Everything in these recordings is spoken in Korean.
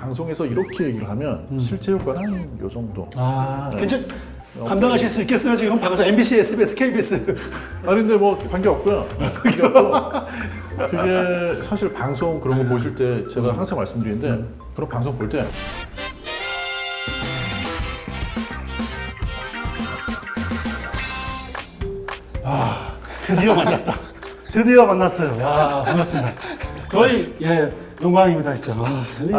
방송에서 이렇게 얘기를 하면 실제 효과는 한 요 정도. 네. 괜찮. 감당하실 수 있겠어요 지금 방송 MBC, SBS, KBS. 아니 근데 뭐 관계 없고요. 관계 없고 그게 사실 방송 그런 거 보실 때 제가 항상 말씀드리는데 그런 방송 볼 때 드디어 만났다. 드디어 만났어요. 야 반갑습니다. 거의 영광입니다 진짜.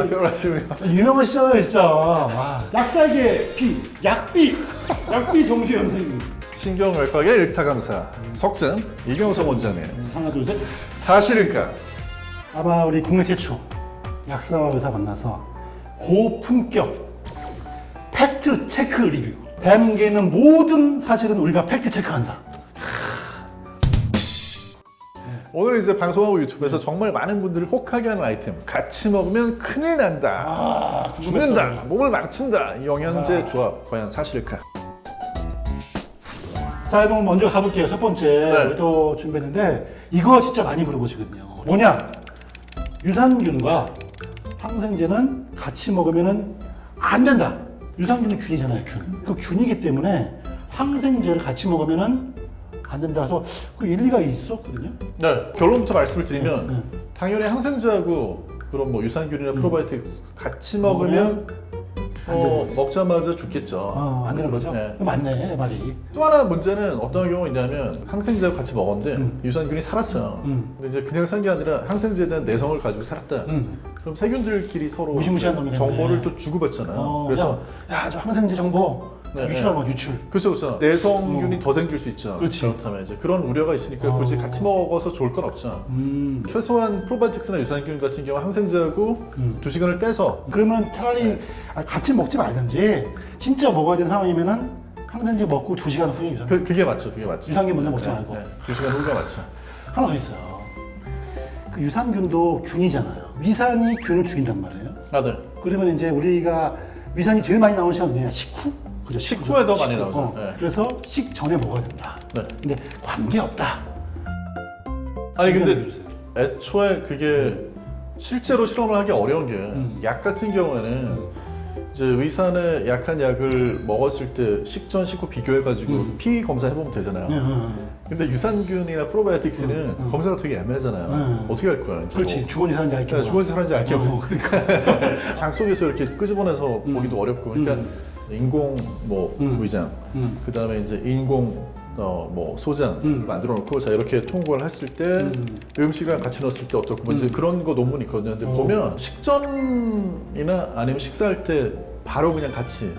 별 말씀이요. 유명하시잖아요 진짜. 약사계 피, 약비 정재현 선생님. 신경외과의 일타 강사 석승 이경석 원장님. 하나 둘 셋. 사실일까? 아마 우리 국내 최초 약사와 의사 만나서 고품격 팩트 체크 리뷰. 대한민국에 있는 모든 사실은 우리가 팩트 체크한다. 오늘 이제 방송하고 유튜브에서 정말 많은 분들을 혹하게 하는 아이템. 같이 먹으면 큰일 난다. 죽는다. 몸을 망친다. 이 영양제 조합 과연 사실일까? 자, 그럼 먼저 가볼게요. 첫 번째 또 준비했는데 이거 진짜 많이 물어보시거든요. 뭐냐? 유산균과 항생제는 같이 먹으면 안 된다. 유산균은 균이잖아요, 균. 그 균이기 때문에 항생제를 같이 먹으면 안 된다. 그래서 그 일리가 있었거든요. 네. 결론부터 말씀을 드리면 당연히 항생제하고 그런 뭐 유산균이나 프로바이오틱 같이 먹으면 먹자마자 죽겠죠. 안 되는 거죠? 네. 맞네, 말이. 또 하나 문제는 어떤 경우 있냐면 항생제와 같이 먹었는데 유산균이 살았어요. 근데 이제 그냥 산 게 아니라 항생제에 대한 내성을 가지고 살았다. 그럼 세균들끼리 서로 무시무시한 놈이네. 정보를 또 주고받잖아요. 그래서 야, 저 항생제 정보 유출하고 유출. 그렇죠. 내성균이 더 생길 수 있죠. 그렇지. 그렇다면 이제 그런 우려가 있으니까 굳이 같이 먹어서 좋을 건 없죠. 최소한 프로바이오틱스나 유산균 같은 경우 항생제하고 2시간을 떼서 그러면 차라리 같이 먹지 말든지 진짜 먹어야 되는 상황이면은 항생제 먹고 2시간 후에 유산균. 그게 맞죠. 그게 맞죠. 유산균 먼저 먹지 말고. 2시간 후가 맞죠. 하나 더 있어요. 그 유산균도 균이잖아요. 위산이 균을 죽인단 말이에요. 네. 그러면 이제 우리가 위산이 제일 많이 나오는 시간은 뭐냐? 식후? 그죠? 식후에 더 많이 나오죠. 네. 그래서 식전에 먹어야 된다. 네. 근데 관계없다. 아니 근데 애초에 그게 실제로 실험을 하기 어려운 게 약 같은 경우에는 이제 의사는 약한 약을 먹었을 때 식전 식후 비교해가지고 피 검사 해보면 되잖아요. 근데 유산균이나 프로바이오틱스는 검사가 되게 애매하잖아요. 어떻게 할 거야? 이제 그렇지. 주원이 사는지 알게. 주원지 사는지 알게 그러니까 장 속에서 이렇게 끄집어내서 보기도 어렵고 그러니까 인공 뭐 위장 그 다음에 이제 인공 뭐 소장 만들어 놓고 자 이렇게 통보를 했을 때 음식이랑 같이 넣었을 때 어떻고 뭐 이제 그런 거 논문이 있거든요. 근데 보면 식전이나 아니면 식사할 때 바로 그냥 같이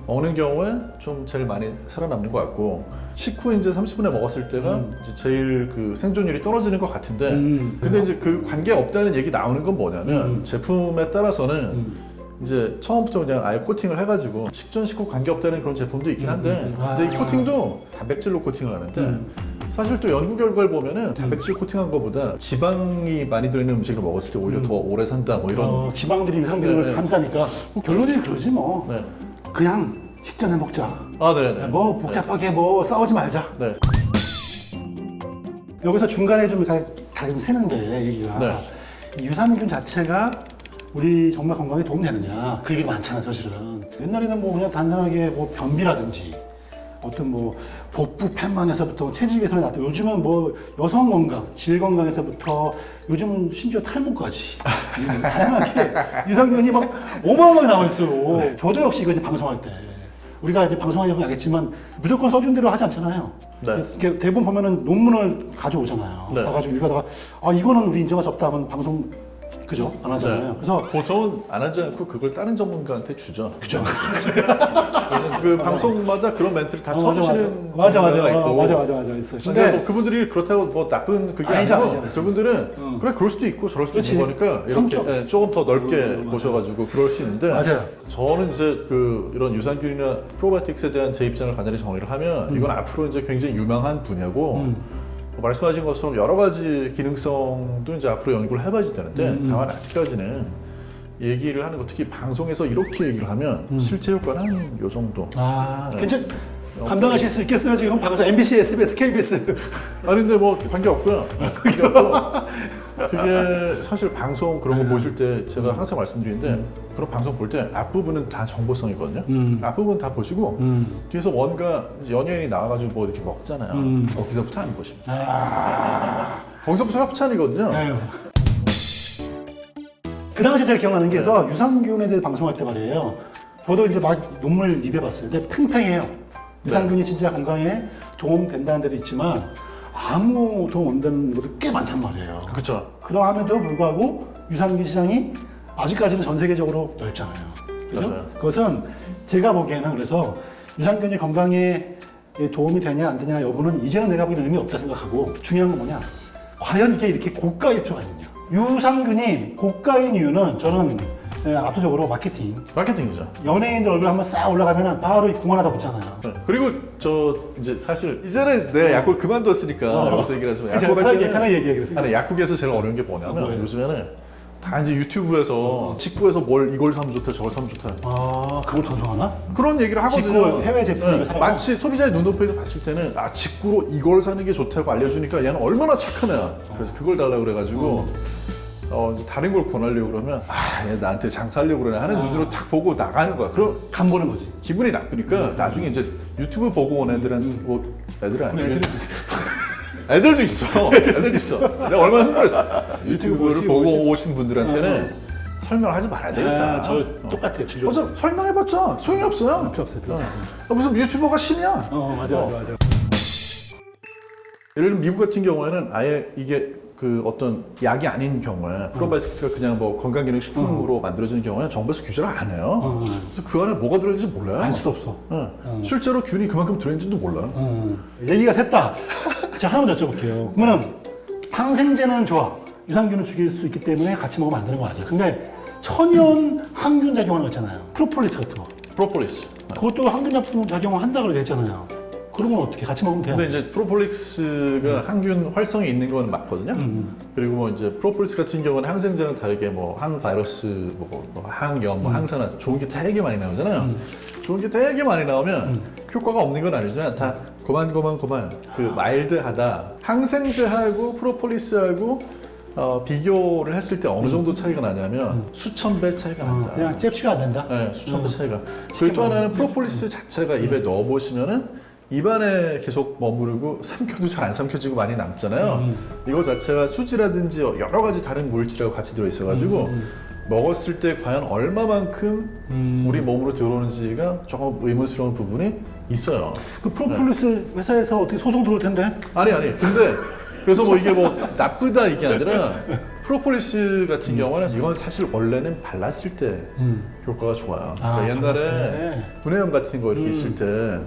먹는 경우에 좀 제일 많이 살아남는 것 같고 식후 이제 30분에 먹었을 때가 이제 제일 그 생존율이 떨어지는 것 같은데 근데 이제 그 관계 없다는 얘기 나오는 건 뭐냐면 제품에 따라서는 이제 처음부터 그냥 아예 코팅을 해가지고 식전 식후 관계없다는 그런 제품도 있긴 한데 근데 이 코팅도 단백질로 코팅을 하는데 사실 또 연구 결과를 보면은 단백질 코팅한 것보다 지방이 많이 들어있는 음식을 먹었을 때 오히려 더 오래 산다 뭐 이런 지방들이 유산균을 감싸니까 결론이 그러지 뭐. 네. 그냥 식전에 먹자. 네네. 뭐 복잡하게 뭐 싸우지 말자. 네. 여기서 중간에 좀 좀 새는데 얘기가 이 유산균 자체가 우리 정말 건강에 도움 되느냐 그 얘기가 많잖아 사실은. 옛날에는 뭐 그냥 단순하게 뭐 변비라든지 어떤 뭐 복부 편만에서부터 체질 개선에 나왔다. 요즘은 뭐 여성 건강, 질 건강에서부터 요즘 심지어 탈모까지 다양하게 유산균이 막 어마어마하게 나와 있어요. 저도 역시 이거 이제 방송할 때 우리가 이제 방송하다 보면 알겠지만 무조건 써준 대로 하지 않잖아요. 네. 이렇게 대부분 보면은 논문을 가져오잖아요. 네. 와가지고 읽다가 이거는 우리 인정할 수 없다 하면 방송 그죠? 안 하잖아요. 네. 그래서 보통은 안 하지 않고 그걸 다른 전문가한테 주죠. 그죠. 그래서 그 방송마다 그런 멘트를 다 쳐주시는 전문가가 있고. 맞아 있어. 근데 뭐 그분들이 그렇다고 뭐 나쁜 그게 아니고 아니죠. 그분들은 그래 그럴 수도 있고 저럴 수도 그렇지. 있는 거니까 이렇게 성격. 조금 더 넓게 보셔가지고 그럴 수 있는데 맞아요. 저는 이제 그 이런 유산균이나 프로바이오틱스에 대한 제 입장을 간단히 정리를 하면 이건 앞으로 이제 굉장히 유망한 분야고 말씀하신 것처럼 여러 가지 기능성도 이제 앞으로 연구를 해봐야지 되는데 다만 아직까지는 얘기를 하는 거 특히 방송에서 이렇게 얘기를 하면 실제 효과는 한 요 정도. 괜찮. 감당하실 수 있겠어요 지금 방송 MBC, SBS, KBS. 아니 근데 뭐 관계 없고요. 관계 없고 그게 사실 방송 그런 거 보실 때 제가 항상 말씀드리는데 그런 방송 볼 때 앞부분은 다 정보성이거든요. 앞부분 다 보시고 뒤에서 뭔가 이제 연예인이 나와가지고 뭐 이렇게 먹잖아요. 거기서부터 안 보십니다. 거기서부터 협찬이거든요. 네. 그 당시 제가 기억나는 게 그래서 유산균에 대해 방송할 때 말이에요. 저도 이제 막 논문을 리뷰해봤어요. 근데 팽팽해요. 유산균이 진짜 건강에 도움 된다는 데도 있지만 아무 도움 안 되는 것도 꽤 많단 말이에요. 그렇죠. 그러함에도 불구하고 유산균 시장이 아직까지는 전 세계적으로 넓잖아요. 그죠? 맞아요. 그것은 제가 보기에는 그래서 유산균이 건강에 도움이 되냐 안 되냐 여부는 이제는 내가 보기에는 의미 없다 생각하고 중요한 건 뭐냐? 과연 이게 이렇게 고가일 필요가 있느냐? 유산균이 고가인 이유는 저는 압도적으로 마케팅이죠. 연예인들 얼굴 한번 싹 올라가면 바로 공 하나 더 붙잖아요. 네. 그리고 저 이제 사실 이제는 내 약국을 그만뒀으니까 여기서 얘기를 하지만 편하게 얘기해 그랬어요. 아니 약국에서 제일 어려운 게 뭐냐면 뭐예요? 요즘에는 다 이제 유튜브에서 직구에서 뭘 이걸 사면 좋다 저걸 사면 좋다 아, 그걸 방송하나? 그런 얘기를 하거든요. 직구 해외 제품을 사라고? 마치 소비자의 눈높이에서 봤을 때는 아 직구로 이걸 사는 게 좋다고 알려주니까 얘는 얼마나 착한 애야. 그래서 그걸 달라고 그래가지고 이제 다른 걸 권하려고 그러면 얘 나한테 장사하려고 그러네 하는 눈으로 딱 보고 나가는 거야. 그럼 간 보는 거지. 기분이 나쁘니까 나중에 이제 유튜브 보고 온 애들한테 뭐 애들이 아니고 애들도 있어. 애들도 있어. 내가 얼마나 흥분했어. 유튜브를 보고 오신 분들한테는 설명을 하지 말아야 되겠다. 저 똑같아요. 진료. 어차피 설명해봤자 소용이 없어요. 필요 없어요. 무슨 유튜버가 신이야. 맞아. 예를 들면 미국 같은 경우에는 아예 이게 그 어떤 약이 아닌 경우에 프로바이오틱스가 그냥 뭐 건강기능식품으로 만들어지는 경우에 정부에서 규제를 안 해요. 그래서 그 안에 뭐가 들어있는지 몰라요. 알 수도 없어. 실제로 균이 그만큼 들어있는지도 몰라요. 얘기가 샜다. 제가 하나만 여쭤볼게요. 그러면 항생제는 좋아. 유산균을 죽일 수 있기 때문에 같이 먹으면 안 되는 거 맞아요. 근데 천연 항균 작용하는 거 있잖아요. 프로폴리스 같은 거. 프로폴리스. 그것도 항균 작용 작용을 한다고 그래 했잖아요. 그런 건 어떻게 같이 먹으면 돼요? 근데 이제 프로폴리스가 항균 활성이 있는 건 맞거든요. 그리고 뭐 이제 프로폴리스 같은 경우는 항생제랑 다르게 뭐 항바이러스, 뭐 항염, 뭐 항산화 좋은 게 되게 많이 나오잖아요. 좋은 게 되게 많이 나오면 효과가 없는 건 아니지만 다 고만 그 마일드하다. 항생제하고 프로폴리스하고 비교를 했을 때 어느 정도 차이가 나냐면 수천 배 차이가 난다. 그냥 잽시가 안 된다? 네, 수천 배 차이가. 그리고 또 하나는 프로폴리스 자체가 입에 넣어보시면은 입안에 계속 머무르고 삼켜도 잘 안 삼켜지고 많이 남잖아요. 이거 자체가 수지라든지 여러 가지 다른 물질하고 같이 들어있어가지고 먹었을 때 과연 얼마만큼 우리 몸으로 들어오는지가 조금 의문스러운 부분이 있어요. 그 프로폴리스 회사에서 어떻게 소송 들어올 텐데? 아니. 근데 그래서 뭐 이게 뭐 나쁘다 이게 아니라 프로폴리스 같은 경우는 이건 사실 원래는 발랐을 때 효과가 좋아요. 그러니까 옛날에 분해염 같은 거 이렇게 있을 때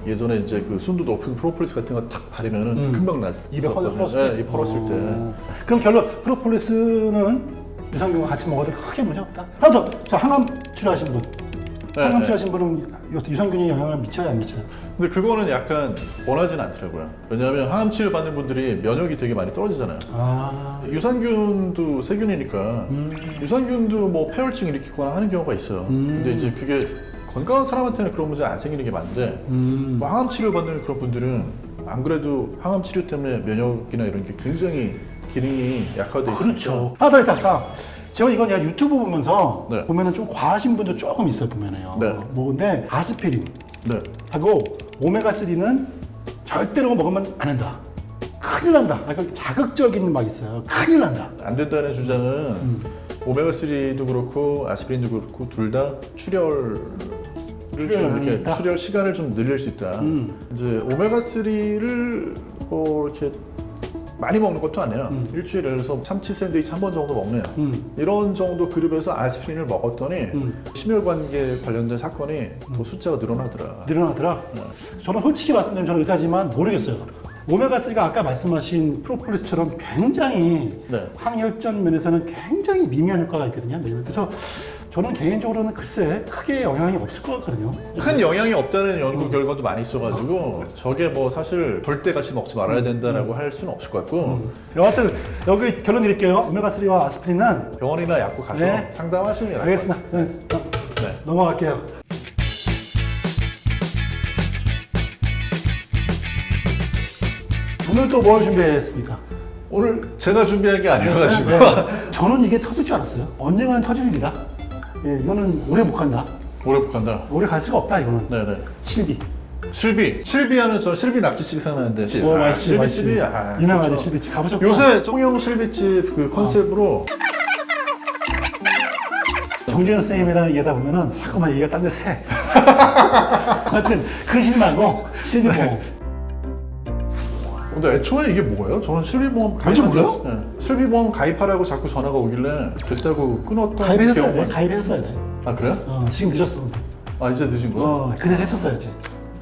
예전에 이제 그 순도 높은 프로폴리스 같은 거 탁 바르면은 금방 났었거든요. 입에 펄었을 때? 네, 입 펄었을 때. 그럼 결론 프로폴리스는 유산균과 같이 먹어도 크게 문제 없다. 하나 더. 자, 항암 치료하신 분. 항암 치료하신 분은 유산균이 영향을 미쳐요, 안 미쳐요? 근데 그거는 약간 원하진 않더라고요. 왜냐하면 항암 치료 받는 분들이 면역이 되게 많이 떨어지잖아요. 유산균도 세균이니까 유산균도 뭐 폐혈증 일으키거나 하는 경우가 있어요. 근데 이제 그게 건강한 사람한테는 그런 문제 안 생기는 게 많은데 뭐 항암 치료 받는 그런 분들은 안 그래도 항암 치료 때문에 면역이나 이런 게 굉장히 기능이 약화돼 있어요. 그렇죠. 하나 더 있다. 자, 지금 이건 내가 유튜브 보면서 네. 보면은 좀 과하신 분도 조금 있어요, 보면은요. 네. 뭐 근데 아스피린 네. 하고 오메가3는 절대로 먹으면 안 된다. 큰일 난다. 약간 자극적인 막 있어요. 큰일 난다. 안 된다는 주장은 오메가3도 그렇고 아스피린도 그렇고 둘 다 출혈을 좀 이렇게 있다? 출혈 시간을 좀 늘릴 수 있다. 이제 오메가3를 뭐 이렇게 많이 먹는 것도 아니에요. 일주일에 그래서 참치 샌드위치 한 번 정도 먹네요. 이런 정도 그룹에서 아스피린을 먹었더니 심혈관계 관련된 사건이 더 숫자가 늘어나더라. 늘어나더라. 저는 솔직히 말씀드리면 저는 의사지만 모르겠어요. 오메가3가 아까 말씀하신 프로폴리스처럼 굉장히 네. 항혈전 면에서는 굉장히 미미한 효과가 있거든요. 그래서 저는 개인적으로는 글쎄 크게 영향이 없을 것 같거든요. 큰 영향이 없다는 연구 결과도 많이 있어가지고 저게 뭐 사실 절대 같이 먹지 말아야 된다라고 할 수는 없을 것 같고 여하튼 여기 결론 드릴게요. 오메가3와 아스피린은 병원이나 약국 가서 네. 상담하시는 게 나을 알겠습니다. 네. 네. 넘어갈게요. 오늘 또 뭘 준비했습니까? 오늘 제가 준비한 게 아니어가지고 네. 저는 이게 터질 줄 알았어요. 언젠가는 터질 일이다. 예, 이거는 오래 못 간다. 오래 못 간다. 오래 갈 수가 없다 이거는. 네네. 실비. 실비 하면 저 실비 낙지집 생각나는데. 맛있지, 맛있지. 실비. 유명하지 좋죠. 실비집 가보셨구나. 요새 통영 실비집 그 컨셉으로 정준현 선생님이랑 얘기하다 보면은 자꾸만 얘기가 딴 데 새. 하여튼 그 실망고 실비보험. 근데 애초에 이게 뭐예요? 저는 실비보험 뭔지 몰라요? 네. 실비보험 가입하라고 자꾸 전화가 오길래 됐다고 끊었던 가입했었어야 돼. 기억은- 가입했었어야 돼. 아 그래요? 지금 늦었어. 아 이제 늦은 거예요? 그새 했었어야지.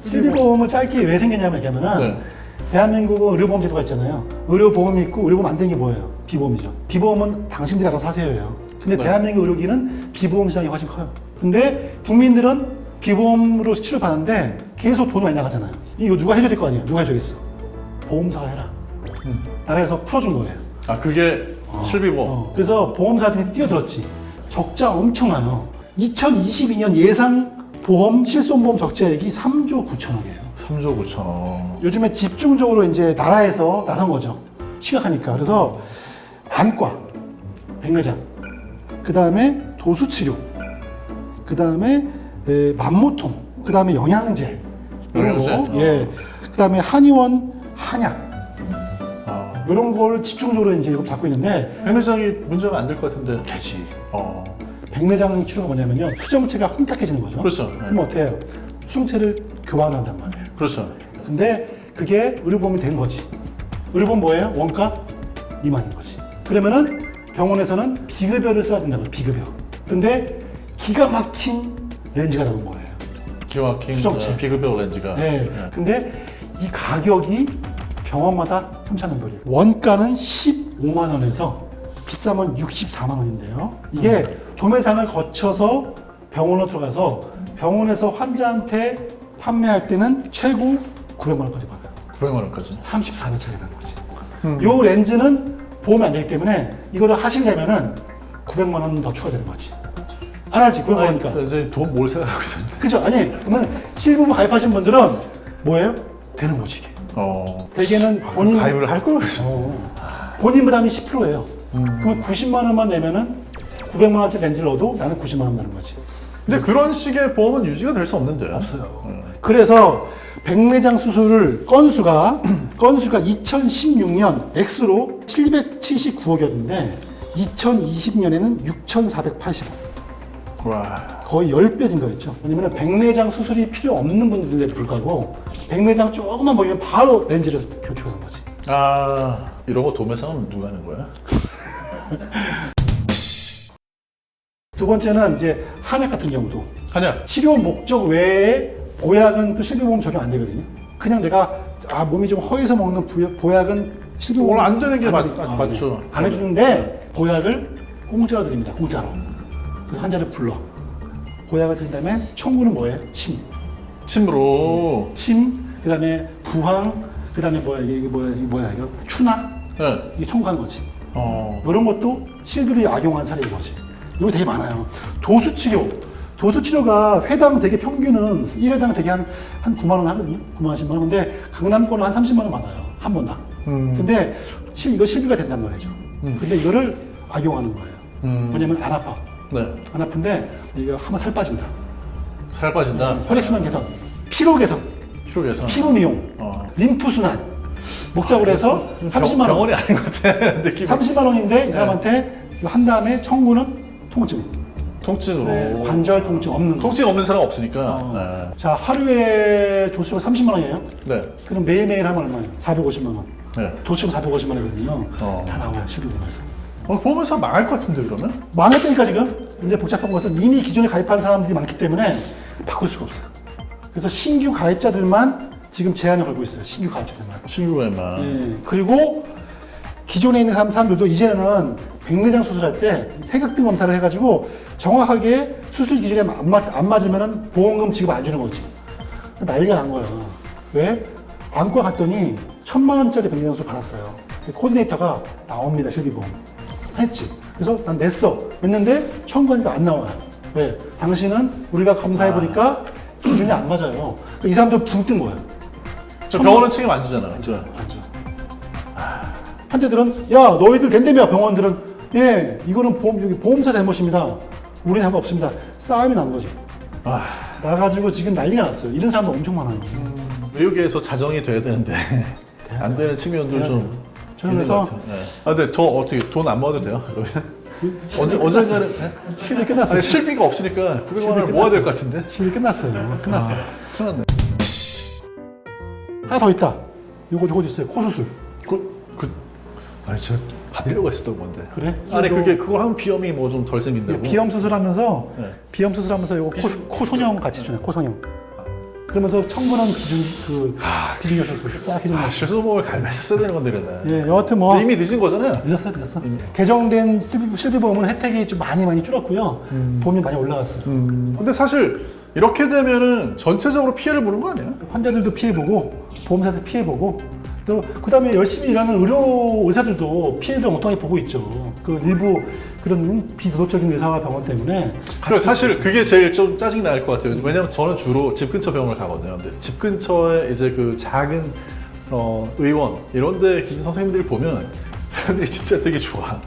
실비보험을 짧게 왜 생겼냐면 얘기하면은 네. 대한민국은 의료보험 제도가 있잖아요. 의료보험이 있고 의료보험 안 되는 게 뭐예요? 비보험이죠. 비보험은 당신들이 알아서 사세요예요. 근데 네. 대한민국 의료기는 비보험 시장이 훨씬 커요. 근데 국민들은 비보험으로 치료받는데 계속 돈이 많이 나가잖아요. 이거 누가 해줘야 될 거 아니에요? 누가 해줘야겠어? 보험사가 해라. 나라에서 풀어준 거예요. 아 그게 실비보험. 그래서 보험사들이 뛰어들었지. 적자 엄청나요. 2022년 예상 보험 실손보험 적자액이 3조 9천억이에요. 3조 9천억. 요즘에 집중적으로 이제 나라에서 나선 거죠. 심각하니까. 그래서 안과, 백내장, 그 다음에 도수치료, 그 다음에 만모통, 그 다음에 영양제, 이런 거, 영양제? 예, 그 다음에 한의원, 한약 아, 이런 걸 집중적으로 이제 이거 잡고 있는데 백내장이 문제가 안 될 것 같은데. 되지. 어. 백내장 치료가 뭐냐면요, 수정체가 혼탁해지는 거죠. 그렇죠. 그럼 어떻게 해요? 수정체를 교환한단 말이에요. 그렇죠. 근데 그게 의료보험이 된 거지. 의료보험 뭐예요? 원가 미만인 거지. 그러면은 병원에서는 비급여를 써야 된다고, 비급여. 근데 기가 막힌 렌즈가 나온 거예요. 기가 막힌 수정체. 비급여 렌즈가. 네. 근데 이 가격이 병원마다 천차만별이에요. 원가는 15만 원에서 비싸면 64만 원인데요. 이게 도매상을 거쳐서 병원으로 들어가서 병원에서 환자한테 판매할 때는 최고 900만 원까지 받아요. 900만 원까지. 34배 차이 나는 거지. 요 렌즈는 보험이 안 되기 때문에 이거를 하시려면은 900만 원 더 추가되는 거지. 안 하지, 900만 원이니까. 이제 돈 뭘 생각하고 있었는데. 그죠? 아니, 그러면 실비보험 가입하신 분들은 뭐예요? 되는 거지, 이게. 대개는 본인, 가입을 할 걸 그래서. 본인 부담이 10%예요. 그러면 90만 원만 내면은 900만 원짜리 렌즈를 얻어도 나는 90만 원 내는 거지. 근데 그런 식의 보험은 유지가 될 수 없는데. 없어요. 그래서 백내장 수술 건수가 2016년 액수로 779억이었는데 2020년에는 6,480억. 와. 거의 10배 증가했죠. 왜냐면 백내장 수술이 필요 없는 분들인데도 불구하고 백내장 조금만 보이면 바로 렌즈를 교체하는 거지. 아, 이런 거 도매상은 누가 하는 거야? 두 번째는 이제 한약 같은 경우도 한약. 치료 목적 외에 보약은 또 실비보험 적용 안 되거든요. 그냥 내가 몸이 좀 허해서 먹는 보약은 실비보험 오늘 안 되는 게 되니까. 맞죠. 네. 안 해주는데 보약을 공짜로 드립니다. 공짜로. 그 환자를 불러. 보약을 드린 다음에 청구는 뭐예요? 침. 침으로. 침, 그다음에 부항, 그다음에 이게 뭐야 이거 추나 네. 이게 청구한 거지. 어. 이런 것도 실비를 악용한 사례인 거지. 이거 되게 많아요. 도수치료. 도수치료가 회당 되게 평균은 1회당 되게 한 9만 원 하거든요. 9만 10만 원. 근데 강남권은 한 30만 원 많아요. 한 번당. 근데 이거 실비가 된단 말이죠. 근데 이거를 악용하는 거예요. 왜냐면 안 아파. 네. 안 아픈데 이거 하면 살 빠진다. 살 빠진다. 혈액순환 개선, 피로 개선, 피로 개선. 피부 미용, 림프 순환. 목적으로 해서 30만 원. 병원이 아닌 것 같아. 느낌이. 30만 원인데 이 사람한테 이거 한 다음에 청구는 통증. 통증으로. 네, 관절 통증 없는 거. 통증 없는 사람 없으니까. 자, 하루에 도수가 30만 원이에요. 네. 그럼 매일매일 하면 얼마예요? 450만 원. 네. 도수가 450만 원이거든요. 다 나와요, 실비보험에서. 보험회사 망할 것 같은데 그러면? 망했다니까 지금. 이제 복잡한 것은 이미 기존에 가입한 사람들이 많기 때문에 바꿀 수가 없어요. 그래서 신규 가입자들만 지금 제한을 걸고 있어요. 신규 가입자들만. 신규에만. 네. 그리고 기존에 있는 사람들도 이제는 백내장 수술할 때 세각등 검사를 해가지고 정확하게 수술 기준에 안 맞으면 보험금 지급 안 주는 거지. 난리가 난 거야. 왜? 안과 갔더니 1,000만 원짜리 백내장 수술 받았어요. 코디네이터가 나옵니다, 실비보험. 했지. 그래서 난 냈어. 냈는데 청구하니까 안 나와요. 왜? 당신은 우리가 검사해보니까 기준이 안 맞아요. 이 사람들 붕 뜬 거예요. 저 병원은 책임 안 지잖아. 그죠? 맞죠. 한대들은 야 너희들 된다며 병원들은 예 이거는 여기 보험사 잘못입니다. 우리는 상관없습니다. 싸움이 난 거죠. 나가지고 지금 난리가 났어요. 이런 사람도 엄청 많아요. 의료계에서 자정이 돼야 되는데 안 되는 측면도 좀 저는 있는 그래서 것 같아요. 네. 근데 저 어떻게 돈 안 모아도 돼요? 그러면 언젠가는 실비 끝났어요. 아니, 실비가 없으니까 900만 원을 모아야 될 것 같은데. 실비 끝났어요. 끝났어요. 큰일 났네. 하나 더 있다. 요거 있어요. 코 수술. 아니 제가 받으려고 했었던 건데. 그래? 아니 그걸 하면 비염이 뭐 좀 덜 생긴다고. 비염 수술하면서 네. 비염 수술하면서 요거 코 성형 같이 주네. 코 성형. 그러면서 청문원 기준력 수술 싹 해주는. 실수목을 갈매했었어야 되는 건데 그랬네. 예, 여하튼 뭐 이미 늦은 거잖아요. 늦었어. 개정된 실비 보험은 혜택이 좀 많이 줄었고요. 보험이 많이 올라갔어요. 근데 사실 이렇게 되면은 전체적으로 피해를 보는 거 아니에요? 환자들도 피해보고 보험사도 피해보고 또 그다음에 열심히 일하는 의료 의사들도 피해를 엉뚱하게 보고 있죠. 그 일부 그런 비도덕적인 의사와 병원 때문에 그래 사실 그게 제일 좀 짜증이 날 것 같아요. 왜냐면 저는 주로 집 근처 병원을 가거든요. 근데 집 근처에 이제 그 작은 의원 이런데 계신 선생님들 보면 사람들이 진짜 되게 좋아.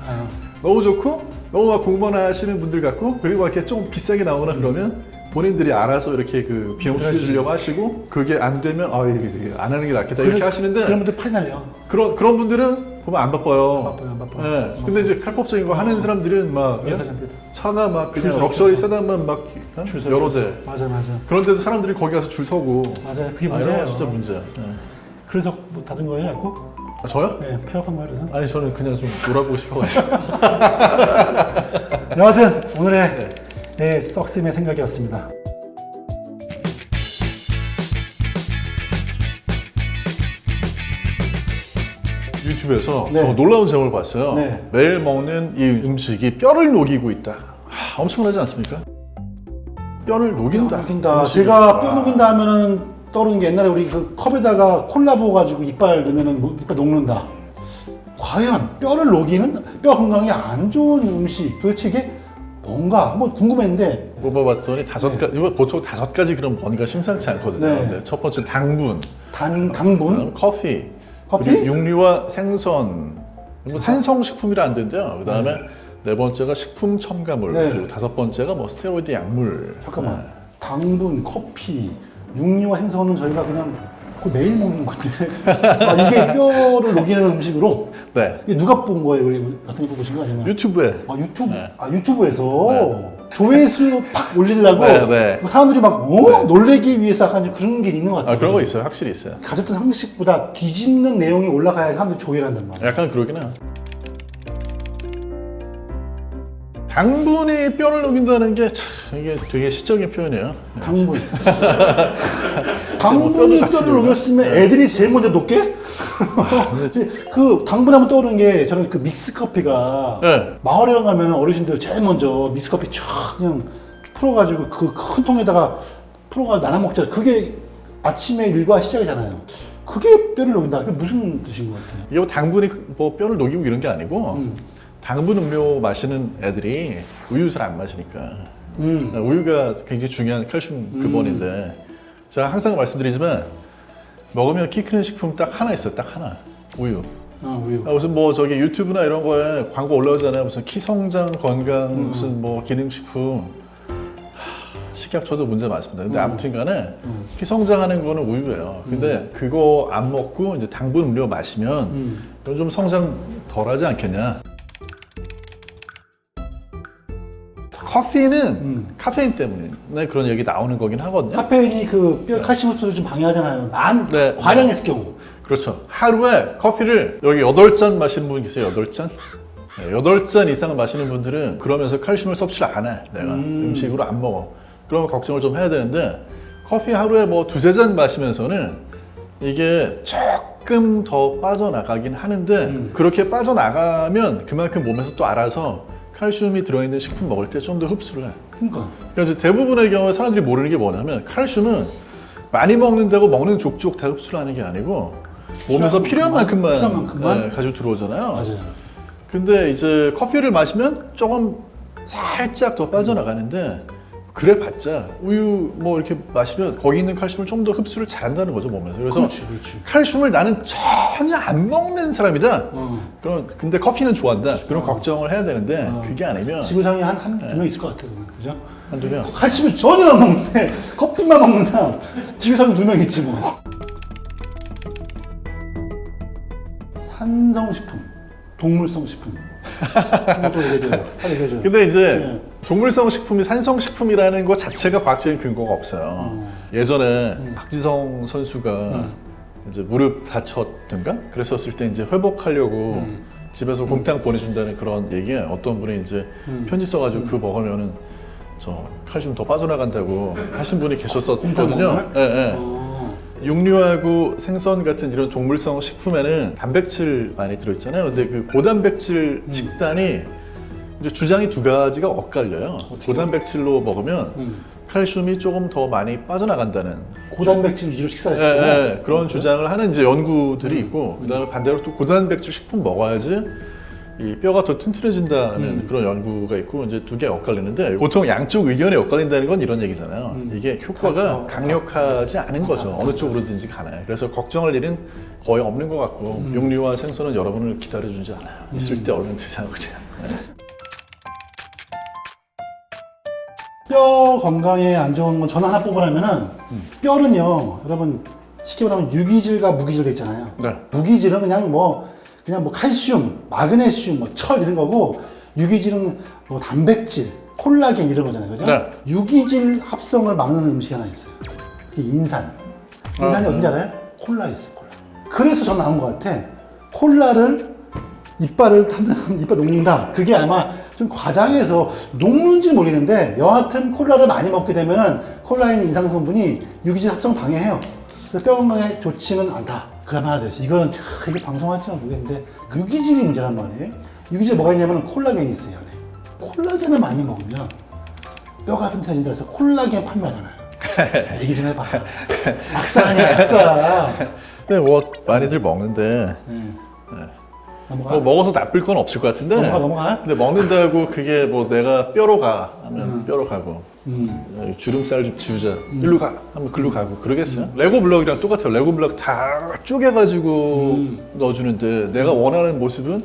너무 좋고 너무 막 공부나 하시는 분들 같고 그리고 막 이렇게 좀 비싸게 나오거나 그러면 본인들이 알아서 이렇게 그 비용 추려주려고 하시고 그게 안 되면 이게 안 하는 게 낫겠다 이렇게 하시는데 그런 분들 팔이 날려. 그런 분들은 보면 안 바빠요. 안 바빠요. 네. 근데 이제 칼법적인 거 하는 사람들은 막 차가 막 그냥 줄 서, 럭셔리 세단만 막 여러 대. 맞아. 그런데도 사람들이 거기 가서 줄 서고. 맞아요. 그게 이런 문제예요. 건 진짜 문제야. 네. 그래서 뭐 다른 거예요, 알고? 저요? 네, 폐업한 거예요, 그래서. 아니 저는 그냥 좀 놀아보고 싶어가지고. 여하튼 오늘의 썩심의 생각이었습니다. 유튜브에서 네. 저 놀라운 제목을 봤어요. 네. 매일 먹는 이 음식이 뼈를 녹이고 있다. 엄청나지 않습니까? 뼈를 녹인다. 음식이. 제가 뼈 녹인다 하면은 떠오르는 게 옛날에 우리 그 컵에다가 콜라 부어가지고 이빨 넣으면은 이빨 녹는다. 과연 뼈를 녹이는 뼈 건강에 안 좋은 음식 도대체 이게 뭔가 한번 궁금했는데 뽑아봤더니 5가지, 이거 보통 5가지 그럼 뭔가 심상치 않거든요. 네. 근데 첫 번째 당분, 당분, 그다음 커피, 그리고 육류와 생선, 뭐 산성식품이라 안 된대요. 그다음에 네 번째가 식품 첨가물, 네. 그리고 5번째가 뭐 스테로이드 약물. 잠깐만. 네. 당분, 커피, 육류와 생선은 저희가 그냥 거의 매일 먹는 건데 이게 뼈를 녹이는 음식으로 네. 이게 누가 본 거예요? 우리 선생님 보신 거 아니면? 유튜브에. 유튜브? 네. 유튜브에서 네. 조회수 팍 올리려고 네. 사람들이 막 네. 놀래기 위해서 약간 그런 게 있는 것 같아요. 그런 거 있어요. 확실히 있어요. 가졌던 상식보다 뒤집는 내용이 올라가야 사람들이 조회를 한단 말이에요. 약간 그러긴 해요. 당분이 뼈를 녹인다는 게 참, 이게 되게 시적인 표현이에요. 당분. 뼈도 당분이 같이 뼈를 녹여. 녹였으면 애들이 제일 먼저 녹게? 그 당분하면 떠오르는 게 저는 그 믹스 커피가 네. 마을에 가면 어르신들 제일 먼저 믹스 커피 쫙 그냥 풀어가지고 그 큰 통에다가 풀어가 나눠 먹자. 그게 아침에 일과 시작이잖아요. 그게 뼈를 녹인다. 그게 무슨 뜻인 것 같아요? 이게 뭐 당분이 뭐 뼈를 녹이고 이런 게 아니고 당분 음료 마시는 애들이 우유 잘 안 마시니까 우유가 굉장히 중요한 칼슘 근본인데 제가 항상 말씀드리지만 먹으면 키 크는 식품 딱 하나 있어요. 딱 하나. 우유. 우유. 무슨 뭐 저기 유튜브나 이런 거에 광고 올라오잖아요. 무슨 키 성장 건강 무슨 뭐 기능식품 식약 저도 문제 많습니다. 근데 아무튼 간에 키 성장하는 거는 우유예요. 근데 그거 안 먹고 이제 당분 음료 마시면 이건 좀 성장 덜 하지 않겠냐. 커피는 카페인 때문에 그런 얘기 나오는 거긴 하거든요. 카페인이 그 뼈 칼슘 흡수를 좀 방해하잖아요. 네. 과량했을 경우. 그렇죠. 하루에 커피를 여기 8잔 마시는 분 계세요. 8잔? 네, 8잔 이상을 마시는 분들은 그러면서 칼슘을 섭취를 안 해. 내가 음식으로 안 먹어. 그러면 걱정을 좀 해야 되는데 커피 하루에 뭐 2-3잔 마시면서는 이게 조금 더 빠져나가긴 하는데 그렇게 빠져나가면 그만큼 몸에서 또 알아서 칼슘이 들어있는 식품 먹을 때 좀 더 흡수를 해. 그러니까. 그래서 대부분의 경우에 사람들이 모르는 게 뭐냐면 칼슘은 많이 먹는다고 먹는 족족 다 흡수를 하는 게 아니고 몸에서 필요한 만큼만 네, 가지고 들어오잖아요. 맞아요. 근데 이제 커피를 마시면 조금 살짝 더 빠져나가는데 그래봤자 우유 뭐 이렇게 마시면 거기 있는 칼슘을 좀 더 흡수를 잘한다는 거죠 몸에서. 그래서 그렇지. 칼슘을 나는 전혀 안 먹는 사람이다. 그럼 근데 커피는 좋아한다. 그런 걱정을 해야 되는데 그게 아니면 지구상에 한 두 명 있을 것 같아요. 그죠? 한두 명. 칼슘을 전혀 안 먹는데 커피만 먹는 사람 지구상에 2명 있지 뭐. 산성식품, 동물성 식품. 그것도 얘기해줘요. 빨리 얘기해줘요. 근데 이제 네. 동물성 식품이 산성식품이라는 것 자체가 과학적인 근거가 없어요. 예전에 박지성 선수가 이제 무릎 다쳤던가 그랬었을 때 이제 회복하려고 집에서 곰탕 보내준다는 그런 얘기에 어떤 분이 이제 편지 써가지고 그거 먹으면은 저 칼슘 더 빠져나간다고 하신 분이 계셨었거든요. 예, 예. 육류하고 생선 같은 이런 동물성 식품에는 단백질 많이 들어있잖아요. 근데 그 고단백질 식단이 이제 주장이 두 가지가 엇갈려요. 고단백질로 먹으면 칼슘이 조금 더 많이 빠져나간다는 고단백질 위주로 식사를 했어요. 예, 예, 그런 주장을 하는 이제 연구들이 있고 그다음에 반대로 또 고단백질 식품 먹어야지 이 뼈가 더 튼튼해진다는 그런 연구가 있고 이제 두 개 엇갈리는데 보통 양쪽 의견이 엇갈린다는 건 이런 얘기잖아요. 이게 효과가 강력하지 않은 거죠. 어느 쪽으로든지 가나요. 그래서 걱정할 일은 거의 없는 것 같고 육류와 생선은 여러분을 기다려주지 않아요. 있을 때 얼른 드세요 그냥. 네. 뼈 건강에 안 좋은 건 저는 하나 뽑으라면은 뼈는요, 여러분 쉽게 말하면 유기질과 무기질 있잖아요. 네. 무기질은 그냥 뭐 칼슘, 마그네슘, 뭐 철 이런 거고 유기질은 뭐 단백질, 콜라겐 이런 거잖아요, 그죠? 네. 유기질 합성을 막는 음식이 하나 있어요. 그게 인산. 인산이 어딘지 알아요? 콜라에 있어, 콜라. 그래서 전 나온 것 같아. 콜라를 이빨을 타면 이빨 녹는다. 그게 아마 좀 과장해서 녹는지 모르겠는데 여하튼 콜라를 많이 먹게 되면은 콜라에 있는 인상 성분이 유기질 합성 방해해요. 그래서 뼈 건강에 좋지는 않다. 그거 하나 돼서 이거는 이게 방송할지는 모르겠는데 그 유기질이 문제란 말이에요. 유기질 뭐가 있냐면 콜라겐이 있어요. 이 안에. 콜라겐을 많이 먹으면 뼈가 튼튼해진다 해서 콜라겐 판매하잖아요. 얘기 좀 해봐. 약사 아니야, 약사. 근데 뭐 많이들 먹는데 넘어가. 뭐 먹어서 나쁠 건 없을 것 같은데 넘어가. 근데 먹는다고 그게 뭐 내가 뼈로 가 하면 뼈로 가고 주름살 좀 지우자 일로 가 하면 글로 가고 그러겠어요? 레고 블럭이랑 똑같아요. 레고 블럭 다 쪼개가지고 넣어주는데 내가 원하는 모습은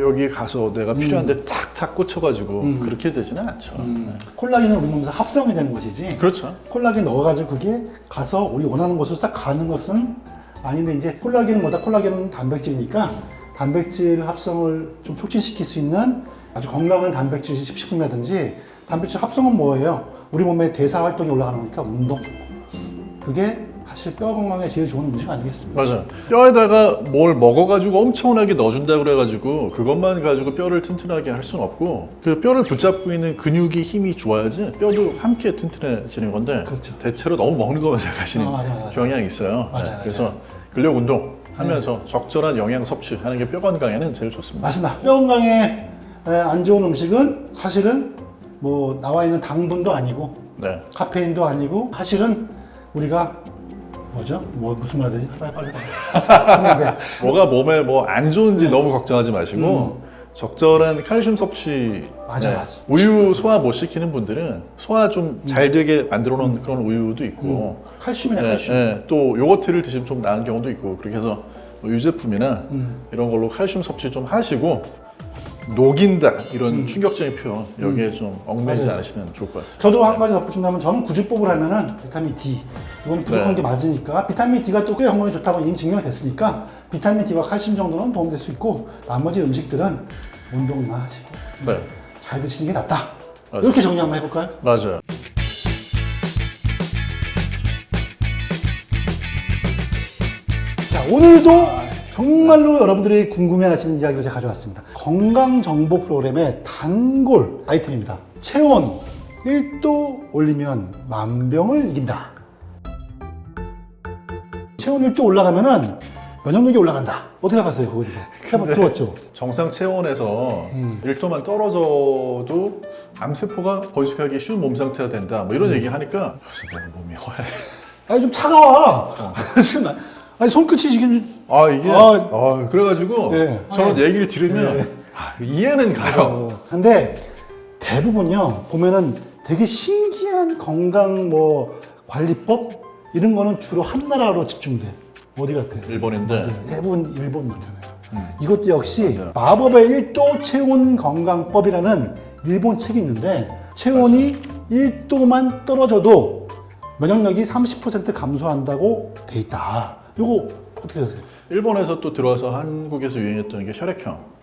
여기 가서 내가 필요한데 탁탁 꽂혀가지고 그렇게 되지는 않죠. 네. 콜라겐은 우리 몸에서 합성이 되는 것이지. 그렇죠. 콜라겐 넣어가지고 그게 가서 우리 원하는 곳으로 싹 가는 것은 아닌데 이제 콜라겐은 뭐다? 콜라겐은 단백질이니까 단백질 합성을 좀 촉진시킬 수 있는 아주 건강한 단백질 식품이라든지 단백질 합성은 뭐예요? 우리 몸의 대사 활동이 올라가는 거니까 운동. 그게 사실 뼈 건강에 제일 좋은 음식 아니겠습니까? 맞아요. 뼈에다가 뭘 먹어가지고 엄청나게 넣어준다 그래가지고 그것만 가지고 뼈를 튼튼하게 할 수는 없고 그 뼈를 붙잡고 있는 근육이 힘이 좋아야지 뼈도 함께 튼튼해지는 건데 그렇죠. 대체로 너무 먹는 것만 생각하시는 맞아. 경향이 있어요. 맞아. 그래서 근력 운동 하면서 적절한 영양 섭취하는 게 뼈 건강에는 제일 좋습니다. 맞습니다. 뼈 건강에 안 좋은 음식은 사실은 뭐 나와 있는 당분도 아니고 네. 카페인도 아니고 사실은 우리가 뭐죠? 뭐 무슨 말 해야 되지? 빨리. 뭐가 몸에 뭐 안 좋은지 너무 걱정하지 마시고 적절한 칼슘 섭취. 맞아. 우유 소화 못 시키는 분들은 소화 좀 잘 되게 만들어 놓은 그런 우유도 있고 칼슘이네, 칼슘. 또 요거트를 드시면 좀 나은 경우도 있고 그렇게 해서 뭐 유제품이나 이런 걸로 칼슘 섭취 좀 하시고 녹인다 이런 충격적인 표현 여기에 좀 얽매이지 맞아요. 않으시면 좋을 것 같아요. 저도 한 가지 덧붙인다면 저는 구주법을 하면은 비타민 D 이건 부족한 네. 게 맞으니까 비타민 D가 또 꽤 건강에 좋다고 이미 증명이 됐으니까 비타민 D와 칼슘 정도는 도움될 수 있고 나머지 음식들은 운동이나 하시고 네. 잘 드시는 게 낫다. 맞아요. 이렇게 정리 한번 해볼까요? 맞아요. 자, 오늘도 정말로 여러분들이 궁금해하시는 이야기를 제가 가져왔습니다. 건강정보 프로그램의 단골 아이템입니다. 체온 1도 올리면 만병을 이긴다. 체온 1도 올라가면은 면역력이 올라간다. 어떻게 생각하세요? 그거에 대해서 한번 들어봤죠? 정상 체온에서 1도만 떨어져도 암세포가 번식하기 쉬운 몸 상태가 된다. 뭐 이런 얘기 하니까 벌써 내 몸이 허해. 아니 좀 차가워. 아니 손끝이 지금 그래가지고 네. 저런 얘기를 들으면 이해는 가요. 근데 대부분요 보면은 되게 신기한 건강 뭐 관리법 이런 거는 주로 한 나라로 집중돼. 어디 같아요? 일본인데. 맞아요. 대부분 일본 맞잖아요. 이것도 역시 마법의 1도 체온 건강법이라는 일본 책이 있는데 체온이 1도만 떨어져도 면역력이 30% 감소한다고 돼 있다. 이거 어떻게 되세요? 일본에서 또 들어와서 한국에서 유행했던 게 혈액형.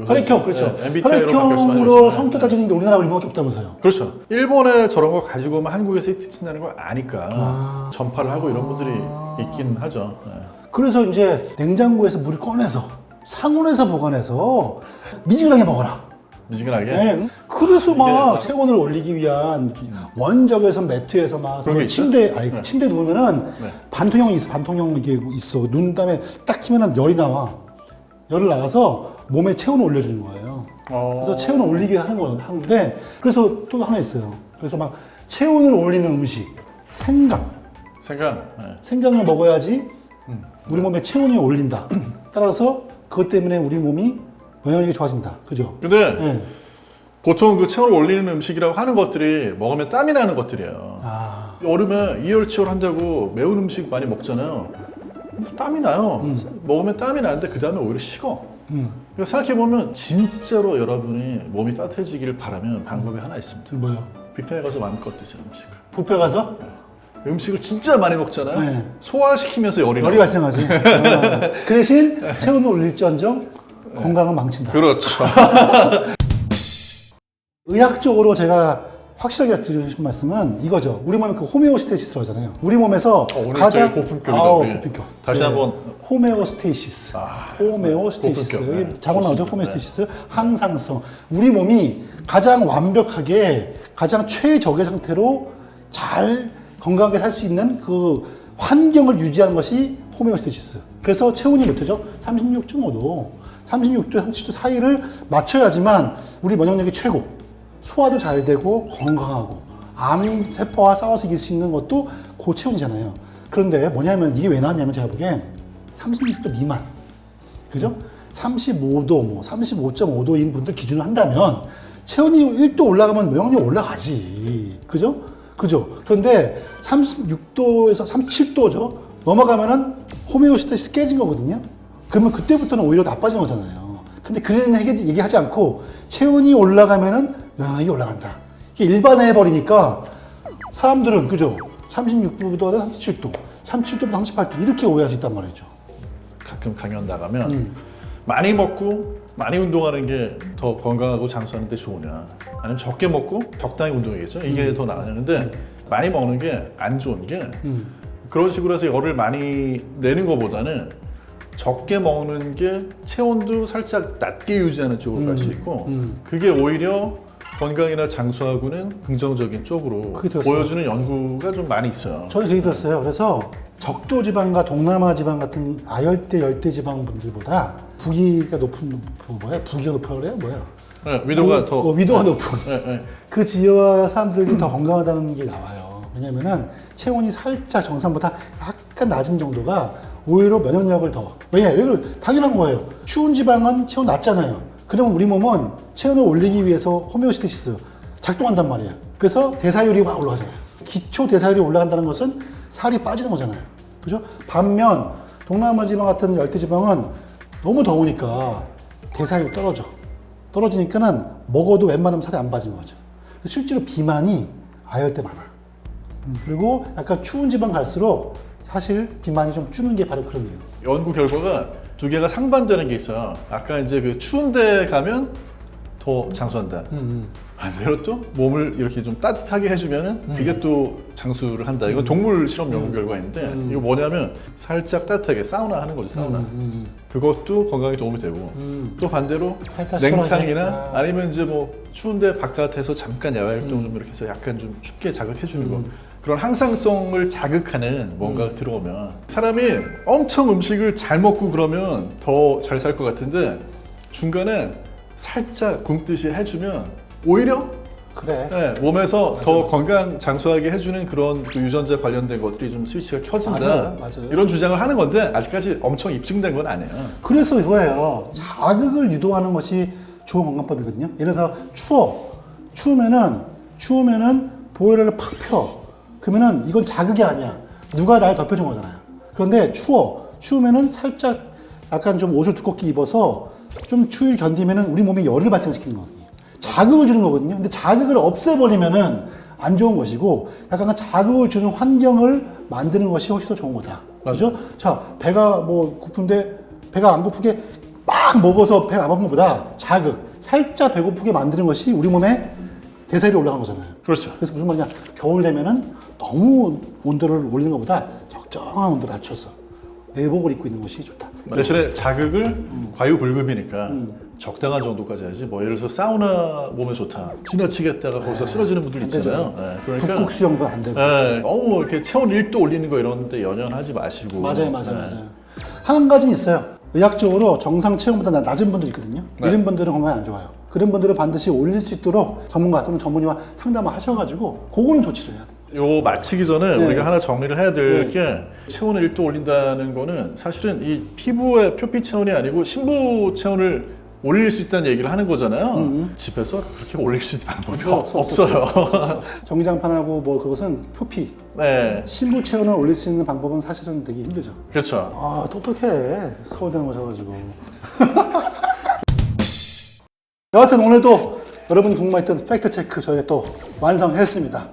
혈액형 그렇죠. MBTI로 혈액형으로 성격 따지는 게 우리나라 우리밖에 없다면서요. 그렇죠. 일본에 저런 거 가지고 오면 한국에서 히트 친다는 걸 아니까 전파를 하고 이런 분들이 있긴 하죠. 그래서 이제 냉장고에서 물을 꺼내서 상온에서 보관해서 미지근하게 먹어라. 미지근하게. 네. 그래서 막 체온을 올리기 위한 원적외선 매트에서 막 그런 게 침대 아니 침대 누우면은 네. 반통형이 있어. 반통형 이게 있어. 눈 다음에 딱 키면은 열이 나와. 열을 나가서 몸에 체온을 올려주는 거예요. 그래서 체온을 올리게 하는데 그래서 또 하나 있어요. 그래서 막 체온을 올리는 음식 생강. 생강을 먹어야지 우리 몸에 체온이 올린다. 따라서 그것 때문에 우리 몸이 면역력이 좋아진다. 그죠? 근데 네. 보통 그 체온을 올리는 음식이라고 하는 것들이 먹으면 땀이 나는 것들이에요. 여름에 이열치열 한다고 매운 음식 많이 먹잖아요. 땀이 나요. 먹으면 땀이 나는데 그 다음에 오히려 식어. 그러니까 생각해보면 진짜로 여러분이 몸이 따뜻해지기를 바라면 방법이 하나 있습니다. 뭐요? 뷔페에 가서 마음껏 드세요, 음식을. 뷔페 가서? 음식을 진짜 많이 먹잖아요. 네. 소화시키면서 열이 열이 발생하지. 그 대신 체온을 올릴지언정 건강은 망친다. 그렇죠. 의학적으로 제가 확실하게 드리고 싶은 말씀은 이거죠. 우리 몸에 그 호메오스테시스라고 하잖아요. 우리 몸에서 오늘 가장 제일 고품격이다, 우리. 고품격. 다시 한번. 호메오스테시스. 호메오스테시스. 고품격. 여기 자고 나오죠. 호메오스테시스. 항상성. 우리 몸이 가장 완벽하게 가장 최적의 상태로 잘 건강하게 살 수 있는 그 환경을 유지하는 것이 호메오스테시스. 그래서 체온이 몇 도죠? 36.5도. 36도, 37도 사이를 맞춰야지만 우리 면역력이 최고. 소화도 잘 되고 건강하고 암세포와 싸워서 이길 수 있는 것도 고체온이잖아요. 그런데 뭐냐면 이게 왜 나왔냐면 제가 보기엔 36도 미만, 그죠? 35도, 뭐 35.5도인 분들 기준으로 한다면 체온이 1도 올라가면 면역력이 올라가지, 그죠? 그죠? 그런데 36도에서 37도죠? 넘어가면은 호메오스테시스 깨진 거거든요. 그러면 그때부터는 오히려 나빠진 거잖아요. 근데 그런 얘기하지 않고 체온이 올라가면은 면역력이 올라간다. 이게 일반화해버리니까 사람들은 그죠? 36도보다 37도, 37도보다 38도 이렇게 오해할 수 있단 말이죠. 가끔 강연 나가면 많이 먹고 많이 운동하는 게 더 건강하고 장수하는 데 좋으냐, 아니면 적게 먹고 적당히 운동이겠죠. 이게 더 나으냐는데 많이 먹는 게 안 좋은 게 그런 식으로 해서 열을 많이 내는 것보다는 적게 먹는 게 체온도 살짝 낮게 유지하는 쪽으로 갈 수 있고 그게 오히려 건강이나 장수하고는 긍정적인 쪽으로 보여주는 연구가 좀 많이 있어요. 저는 그렇게 들었어요. 그래서 적도 지방과 동남아 지방 같은 아열대, 열대 지방 분들보다 부기가 높은 뭐야? 부기가 높아 그래요? 뭐야? 네, 위도가 더 위도가 높은 네. 그 지역 사람들이 더 건강하다는 게 나와요. 왜냐면은 체온이 살짝 정상보다 약간 낮은 정도가 오히려 면역력을 더 왜냐면 당연한 거예요. 추운 지방은 체온 낮잖아요. 그러면 우리 몸은 체온을 올리기 위해서 호메오스테시스 작동한단 말이에요. 그래서 대사율이 막 올라가잖아요. 기초 대사율이 올라간다는 것은 살이 빠지는 거잖아요. 그죠? 반면 동남아 지방 같은 열대 지방은 너무 더우니까 대사율이 떨어져. 떨어지니까는 먹어도 웬만하면 살이 안 빠지는 거죠. 실제로 비만이 아열대 많아. 그리고 약간 추운 지방 갈수록 사실 비만이 좀 주는 게 바로 그런 이유. 연구 결과가 두 개가 상반되는 게 있어요. 아까 이제 그 추운 데 가면 더 장수한다. 반대로 또 몸을 이렇게 좀 따뜻하게 해주면은 그게 또 장수를 한다. 이건 동물 실험 연구 결과인데 이거 뭐냐면 살짝 따뜻하게 사우나 하는 거죠. 사우나. 그것도 건강에 도움이 되고 또 반대로 냉탕이나 아니면 이제 뭐 추운데 바깥에서 잠깐 야외 활동 좀 이렇게 해서 약간 좀 춥게 자극해주는 거. 그런 항상성을 자극하는 뭔가가 들어오면 사람이 엄청 음식을 잘 먹고 그러면 더 잘 살 것 같은데 중간에 살짝 굶듯이 해주면 오히려 그래. 네, 몸에서 맞아. 더 건강 장수하게 해주는 그런 그 유전자 관련된 것들이 좀 스위치가 켜진다. 맞아요. 이런 주장을 하는 건데 아직까지 엄청 입증된 건 아니에요. 그래서 이거예요. 자극을 유도하는 것이 좋은 건강법이거든요. 예를 들어 추우면은 추우면은 보일러를 팍 펴. 그러면은 이건 자극이 아니야. 누가 날 덮여준 거잖아요. 그런데 추우면은 살짝 약간 좀 옷을 두껍게 입어서 좀 추위를 견디면은 우리 몸에 열을 발생시키는 거거든요. 자극을 주는 거거든요. 근데 자극을 없애버리면은 안 좋은 것이고 약간 자극을 주는 환경을 만드는 것이 훨씬 더 좋은 거다. 그죠? 자, 배가 뭐 고픈데 배가 안 고프게 막 먹어서 배가 안 고픈 것보다 자극, 살짝 배고프게 만드는 것이 우리 몸에 대사율이 올라가는 거잖아요. 그렇죠. 그래서 무슨 말이냐, 겨울 되면은 너무 온도를 올리는 것보다 적정한 온도 낮춰서 내복을 입고 있는 것이 좋다. 대신에 자극을 과유불급이니까 적당한 정도까지 해야지. 뭐 예를 들어서 사우나 몸에 좋다. 지나치게 했다가 거기서 쓰러지는 분들 있잖아요. 네, 그러니까 북극 수영도 안 되고. 네, 너무 이렇게 체온 1도 올리는 거 이런 데 연연하지 마시고. 맞아요. 네. 한 가지는 있어요. 의학적으로 정상 체온보다 낮은 분들이 있거든요. 네. 이런 분들은 건강이 안 좋아요. 그런 분들은 반드시 올릴 수 있도록 전문가 또는 전문의와 상담을 하셔가지고 그거는 조치를 해야 돼요. 요 마치기 전에 네. 우리가 하나 정리를 해야 될 네. 게 체온을 1도 올린다는 거는 사실은 이 피부의 표피 체온이 아니고 신부 체온을 올릴 수 있다는 얘기를 하는 거잖아요. 집에서 그렇게 올릴 수 있는 방법이 없어요. 정장판하고 뭐 그것은 표피, 네, 신부 체온을 올릴 수 있는 방법은 사실은 되게 힘들죠. 그렇죠. 아, 똑똑해. 서울대는 오셔가지고. 여하튼 오늘도 여러분 궁금했던 팩트체크 저희가 또 완성했습니다.